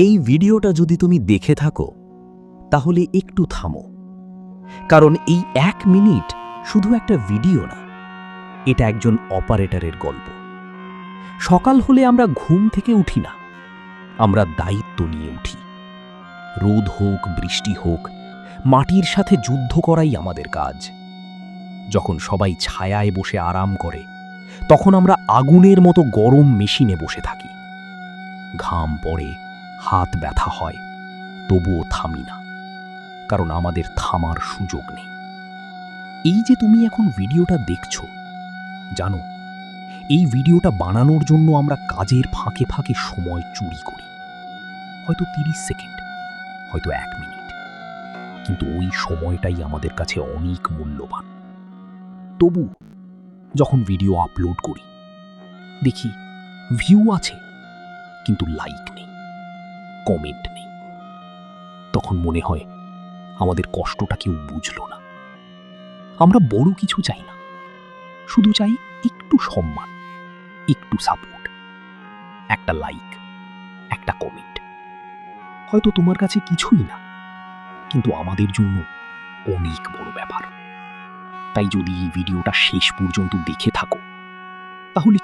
এই ভিডিওটা যদি তুমি দেখে থাকো তাহলে একটু থামো, কারণ এই 1 মিনিট শুধু একটা ভিডিও না, এটা একজন অপারেটরের গল্প। সকাল হলে আমরা ঘুম থেকে উঠি না, আমরা দায়িত্ব নিয়ে উঠি। রোদ হোক, বৃষ্টি হোক, মাটির সাথে যুদ্ধ করাই আমাদের কাজ। যখন সবাই ছায়ায় বসে আরাম করে, তখন আমরা আগুনের মতো গরম মেশিনে বসে থাকি। ঘাম পড়ে, হাত ব্যথা হয়, তবুও থামি না, কারণ আমাদের থামার সুযোগ নেই। এই যে তুমি এখন ভিডিওটা দেখছো, জানো এই ভিডিওটা বানানোর জন্য আমরা কাজের ফাঁকে ফাঁকে সময় চুরি করি। হয়তো 30 সেকেন্ড, হয়তো 1 মিনিট, কিন্তু ওই সময়টাই আমাদের কাছে অনেক মূল্যবান। তবু যখন ভিডিও আপলোড করি, দেখি ভিউ আছে কিন্তু লাইক নেই, কমেন্ট নেই, তখন মনে হয় আমাদের কষ্টটা কেউ বুঝলো না। আমরা বড় কিছু চাই না, শুধু চাই একটু সম্মান, একটু সাপোর্ট, একটা লাইক, একটা কমেন্ট। হয়তো তোমার কাছে কিছুই না, কিন্তু আমাদের জন্য অনেক বড় ব্যাপার। তাই যদি এই ভিডিওটা শেষ পর্যন্ত দেখে থাকো, তাহলে